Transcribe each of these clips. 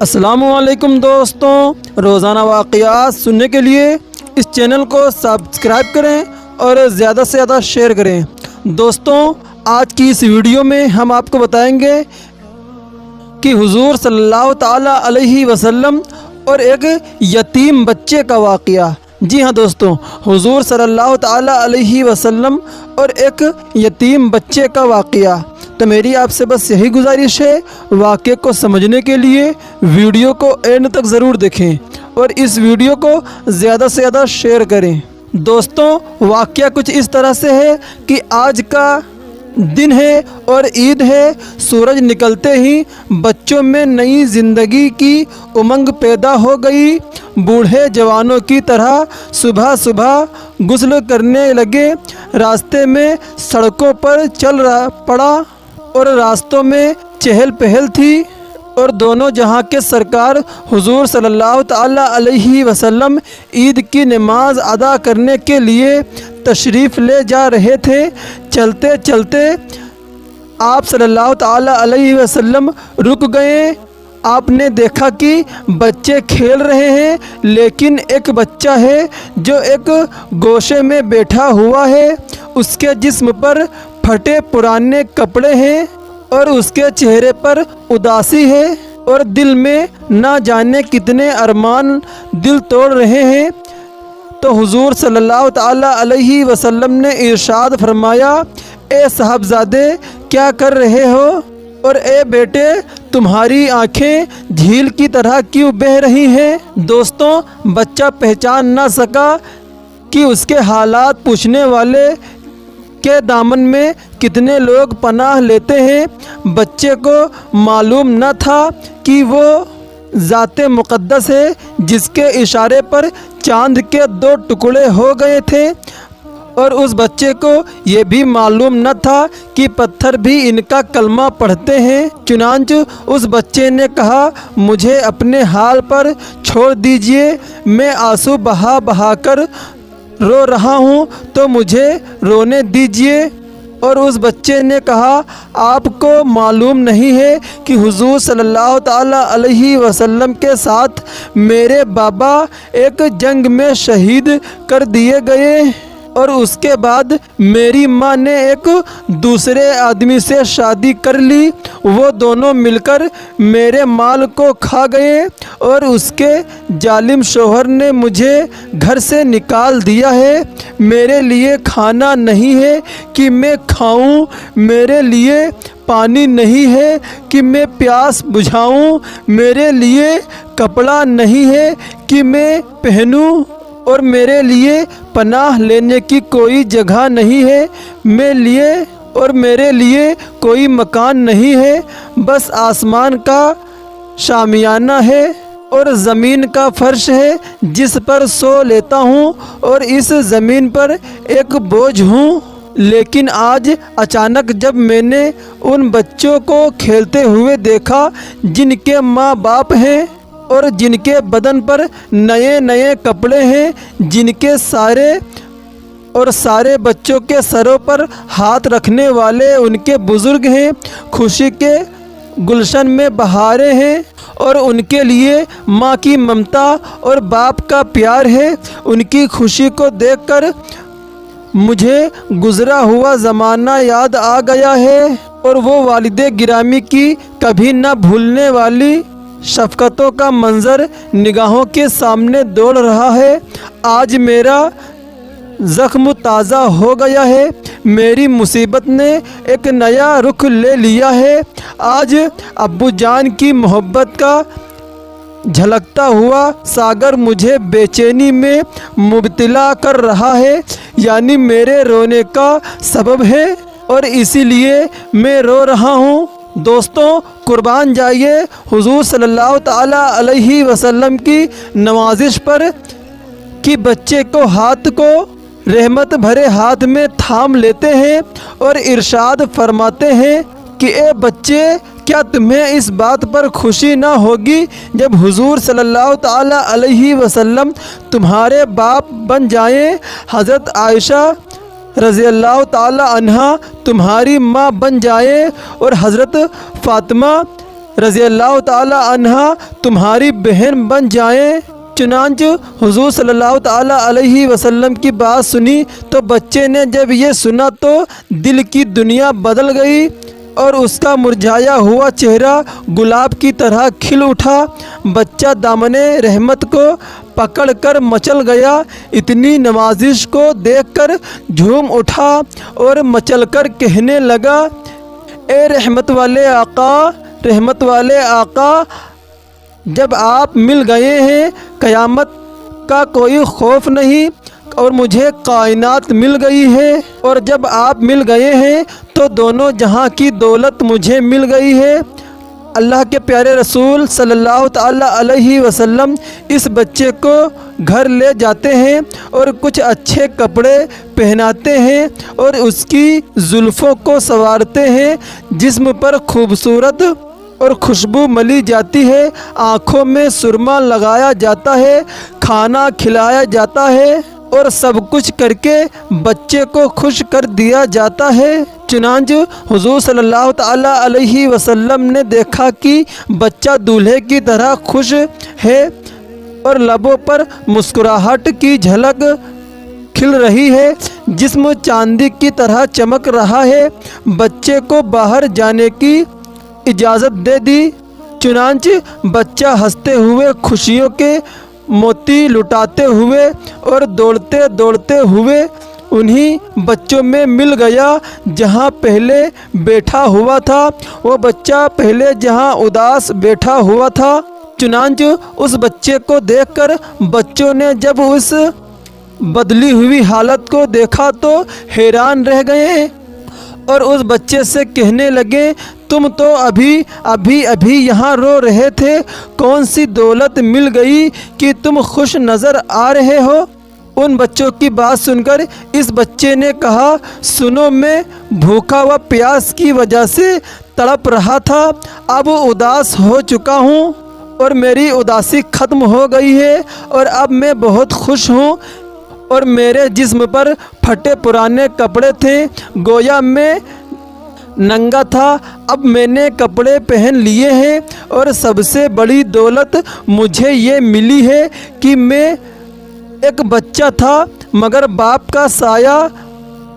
السلام علیکم دوستوں، روزانہ واقعات سننے کے لیے اس چینل کو سبسکرائب کریں اور زیادہ سے زیادہ شیئر کریں۔ دوستوں، آج کی اس ویڈیو میں ہم آپ کو بتائیں گے کہ حضور صلی اللہ تعالیٰ علیہ وسلم اور ایک یتیم بچے کا واقعہ۔ جی ہاں دوستوں، حضور صلی اللہ تعالیٰ علیہ وسلم اور ایک یتیم بچے کا واقعہ۔ تو میری آپ سے بس یہی گزارش ہے، واقعے کو سمجھنے کے لیے ویڈیو کو اینڈ تک ضرور دیکھیں اور اس ویڈیو کو زیادہ سے زیادہ شیئر کریں۔ دوستوں، واقعہ کچھ اس طرح سے ہے کہ آج کا دن ہے اور عید ہے۔ سورج نکلتے ہی بچوں میں نئی زندگی کی امنگ پیدا ہو گئی۔ بوڑھے جوانوں کی طرح صبح صبح غسل کرنے لگے۔ راستے میں سڑکوں پر چل پڑا اور راستوں میں چہل پہل تھی، اور دونوں جہاں کے سرکار حضور صلی اللہ تعالیٰ علیہ وسلم عید کی نماز ادا کرنے کے لیے تشریف لے جا رہے تھے۔ چلتے چلتے آپ صلی اللہ تعالیٰ علیہ وسلم رک گئے۔ آپ نے دیکھا کہ بچے کھیل رہے ہیں، لیکن ایک بچہ ہے جو ایک گوشے میں بیٹھا ہوا ہے۔ اس کے جسم پر پھٹے پرانے کپڑے ہیں اور اس کے چہرے پر اداسی ہے، اور دل میں نہ جانے کتنے ارمان دل توڑ رہے ہیں۔ تو حضور صلی اللہ تعالیٰ علیہ وسلم نے ارشاد فرمایا، اے صاحبزادے کیا کر رہے ہو؟ اور اے بیٹے تمہاری آنکھیں جھیل کی طرح کیوں بہہ رہی ہیں؟ دوستوں، بچہ پہچان نہ سکا کہ اس کے حالات پوچھنے والے کے دامن میں کتنے لوگ پناہ لیتے ہیں۔ بچے کو معلوم نہ تھا کہ وہ ذات مقدس ہے جس کے اشارے پر چاند کے 2 ٹکڑے ہو گئے تھے، اور اس بچے کو یہ بھی معلوم نہ تھا کہ پتھر بھی ان کا کلمہ پڑھتے ہیں۔ چنانچہ اس بچے نے کہا، مجھے اپنے حال پر چھوڑ دیجئے، میں آنسو بہا بہا کر رو رہا ہوں تو مجھے رونے دیجئے۔ اور اس بچے نے کہا، آپ کو معلوم نہیں ہے کہ حضور صلی اللہ تعالیٰ علیہ وسلم کے ساتھ میرے بابا ایک جنگ میں شہید کر دیے گئے، اور اس کے بعد میری ماں نے ایک دوسرے آدمی سے شادی کر لی۔ وہ دونوں مل کر میرے مال کو کھا گئے، اور اس کے ظالم شوہر نے مجھے گھر سے نکال دیا ہے۔ میرے لیے کھانا نہیں ہے کہ میں کھاؤں، میرے لیے پانی نہیں ہے کہ میں پیاس بجھاؤں، میرے لیے کپڑا نہیں ہے کہ میں پہنوں، اور میرے لیے پناہ لینے کی کوئی جگہ نہیں ہے، میرے لیے کوئی مکان نہیں ہے، بس آسمان کا شامیانہ ہے اور زمین کا فرش ہے جس پر سو لیتا ہوں، اور اس زمین پر ایک بوجھ ہوں۔ لیکن آج اچانک جب میں نے ان بچوں کو کھیلتے ہوئے دیکھا جن کے ماں باپ ہیں اور جن کے بدن پر نئے نئے کپڑے ہیں، جن کے سارے بچوں کے سروں پر ہاتھ رکھنے والے ان کے بزرگ ہیں، خوشی کے گلشن میں بہاریں ہیں، اور ان کے لیے ماں کی ممتا اور باپ کا پیار ہے۔ ان کی خوشی کو دیکھ کر مجھے گزرا ہوا زمانہ یاد آ گیا ہے، اور وہ والد گرامی کی کبھی نہ بھولنے والی شفقتوں کا منظر نگاہوں کے سامنے دوڑ رہا ہے۔ آج میرا زخم تازہ ہو گیا ہے، میری مصیبت نے ایک نیا رخ لے لیا ہے۔ آج ابو جان کی محبت کا جھلکتا ہوا ساگر مجھے بے چینی میں مبتلا کر رہا ہے، یعنی میرے رونے کا سبب ہے، اور اسی لیے میں رو رہا ہوں۔ دوستوں، قربان جائیے حضور صلی اللہ تعالیٰ علیہ وسلم کی نوازش پر کہ بچے کو ہاتھ کو رحمت بھرے ہاتھ میں تھام لیتے ہیں اور ارشاد فرماتے ہیں کہ اے بچے، کیا تمہیں اس بات پر خوشی نہ ہوگی جب حضور صلی اللہ تعالیٰ علیہ وسلم تمہارے باپ بن جائیں؟ حضرت عائشہ رضی اللہ تعالیٰ عنہا تمہاری ماں بن جائے، اور حضرت فاطمہ رضی اللہ تعالی عنہا تمہاری بہن بن جائیں۔ چنانچہ حضور صلی اللہ تعالی علیہ وسلم کی بات سنی تو بچے نے جب یہ سنا تو دل کی دنیا بدل گئی اور اس کا مرجھایا ہوا چہرہ گلاب کی طرح کھل اٹھا۔ بچہ دامن رحمت کو پکڑ کر مچل گیا، اتنی نوازش کو دیکھ کر جھوم اٹھا اور مچل کر کہنے لگا، اے رحمت والے آقا، رحمت والے آقا، جب آپ مل گئے ہیں قیامت کا کوئی خوف نہیں اور مجھے کائنات مل گئی ہے، اور جب آپ مل گئے ہیں تو دونوں جہاں کی دولت مجھے مل گئی ہے۔ اللہ کے پیارے رسول صلی اللہ تعالی علیہ وسلم اس بچے کو گھر لے جاتے ہیں اور کچھ اچھے کپڑے پہناتے ہیں اور اس کی زلفوں کو سنوارتے ہیں، جسم پر خوبصورت اور خوشبو ملی جاتی ہے، آنکھوں میں سرما لگایا جاتا ہے، کھانا کھلایا جاتا ہے اور سب کچھ کر کے بچے کو خوش کر دیا جاتا ہے۔ چنانچہ حضور صلی اللہ تعالی علیہ وسلم نے دیکھا کہ بچہ دولہے کی طرح خوش ہے اور لبوں پر مسکراہٹ کی جھلک کھل رہی ہے، جسم چاندی کی طرح چمک رہا ہے۔ بچے کو باہر جانے کی اجازت دے دی۔ چنانچہ بچہ ہنستے ہوئے خوشیوں کے موتی لٹاتے ہوئے اور دوڑتے دوڑتے ہوئے انہی بچوں میں مل گیا جہاں پہلے بیٹھا ہوا تھا۔ وہ بچہ پہلے جہاں اداس بیٹھا ہوا تھا۔ چنانچہ اس بچے کو دیکھ کر بچوں نے جب اس بدلی ہوئی حالت کو دیکھا تو حیران رہ گئے اور اس بچے سے کہنے لگے، تم تو ابھی یہاں رو رہے تھے، کون سی دولت مل گئی کہ تم خوش نظر آ رہے ہو؟ ان بچوں کی بات سن کر اس بچے نے کہا، سنو، میں بھوکا و پیاس کی وجہ سے تڑپ رہا تھا، اب اداس ہو چکا ہوں اور میری اداسی ختم ہو گئی ہے اور اب میں بہت خوش ہوں، اور میرے جسم پر پھٹے پرانے کپڑے تھے، گویا میں ننگا تھا، اب میں نے کپڑے پہن لیے ہیں، اور سب سے بڑی دولت مجھے یہ ملی ہے کہ میں ایک بچہ تھا مگر باپ کا سایہ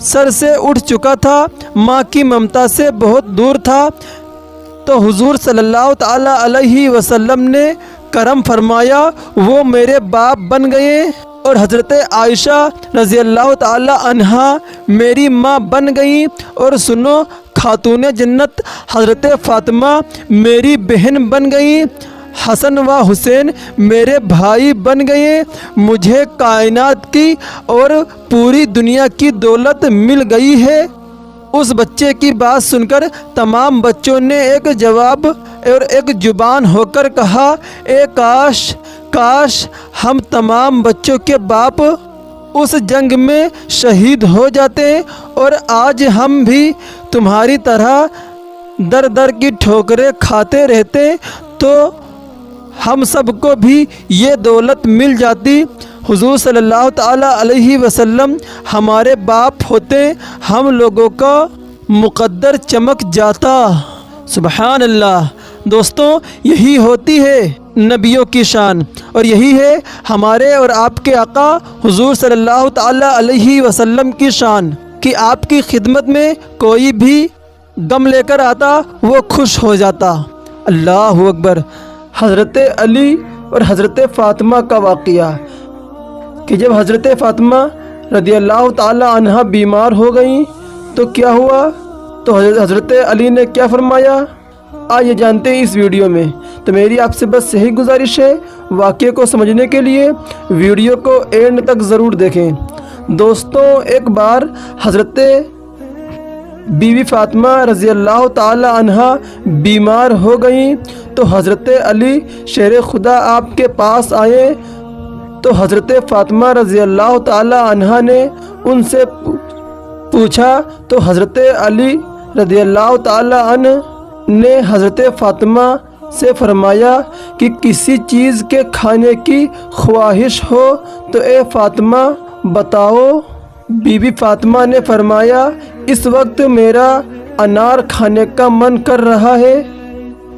سر سے اٹھ چکا تھا، ماں کی ممتا سے بہت دور تھا۔ تو حضور صلی اللہ تعالی علیہ وسلم نے کرم فرمایا، وہ میرے باپ بن گئے، اور حضرت عائشہ رضی اللہ تعالی عنہا میری ماں بن گئیں، اور سنو، خاتون جنت حضرت فاطمہ میری بہن بن گئیں، حسن و حسین میرے بھائی بن گئے، مجھے کائنات کی اور پوری دنیا کی دولت مل گئی ہے۔ اس بچے کی بات سن کر تمام بچوں نے ایک جواب اور ایک زبان ہو کر کہا، اے کاش ہم تمام بچوں کے باپ اس جنگ میں شہید ہو جاتے اور آج ہم بھی تمہاری طرح در در کی ٹھوکریں کھاتے رہتے تو ہم سب کو بھی یہ دولت مل جاتی۔ حضور صلی اللہ تعالی علیہ وسلم ہمارے باپ ہوتے، ہم لوگوں کا مقدر چمک جاتا۔ سبحان اللہ۔ دوستوں، یہی ہوتی ہے نبیوں کی شان، اور یہی ہے ہمارے اور آپ کے آقا حضور صلی اللہ تعالی علیہ وسلم کی شان کہ آپ کی خدمت میں کوئی بھی غم لے کر آتا وہ خوش ہو جاتا۔ اللہ اکبر۔ حضرت علی اور حضرت فاطمہ کا واقعہ کہ جب حضرت فاطمہ رضی اللہ تعالی عنہا بیمار ہو گئیں تو کیا ہوا، تو حضرت علی نے کیا فرمایا، آئیے جانتے ہیں اس ویڈیو میں۔ تو میری آپ سے بس یہی گزارش ہے، واقعے کو سمجھنے کے لیے ویڈیو کو اینڈ تک ضرور دیکھیں۔ دوستوں، ایک بار حضرت بی بی فاطمہ رضی اللہ تعالی عنہا بیمار ہو گئیں تو حضرت علی شیر خدا آپ کے پاس آئے تو حضرت فاطمہ رضی اللہ تعالی عنہا نے ان سے پوچھا تو حضرت علی رضی اللہ تعالی عنہ نے حضرت فاطمہ سے فرمایا کہ کسی چیز کے کھانے کی خواہش ہو تو اے فاطمہ بتاؤ۔ بی بی فاطمہ نے فرمایا، اس وقت میرا انار کھانے کا من کر رہا ہے۔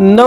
9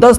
10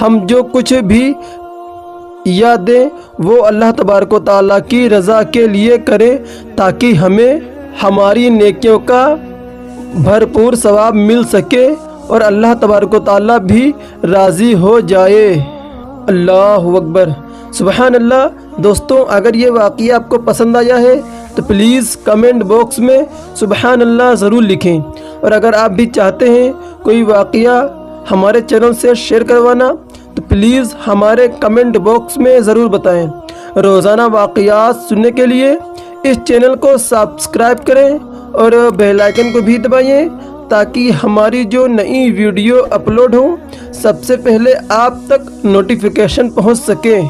ہم جو کچھ بھی یاد دیں وہ اللہ تبارک و تعالیٰ کی رضا کے لیے کریں تاکہ ہمیں ہماری نیکیوں کا بھرپور ثواب مل سکے اور اللہ تبارک و تعالیٰ بھی راضی ہو جائے۔ اللہ اکبر، سبحان اللہ۔ دوستوں، اگر یہ واقعہ آپ کو پسند آیا ہے تو پلیز کمنٹ باکس میں سبحان اللہ ضرور لکھیں، اور اگر آپ بھی چاہتے ہیں کوئی واقعہ ہمارے چینل سے شیئر کروانا تو پلیز ہمارے کمنٹ باکس میں ضرور بتائیں۔ روزانہ واقعات سننے کے لیے اس چینل کو سبسکرائب کریں اور بیل آئیکن کو بھی دبائیں تاکہ ہماری جو نئی ویڈیو اپلوڈ ہوں سب سے پہلے آپ تک نوٹیفیکیشن پہنچ سکے۔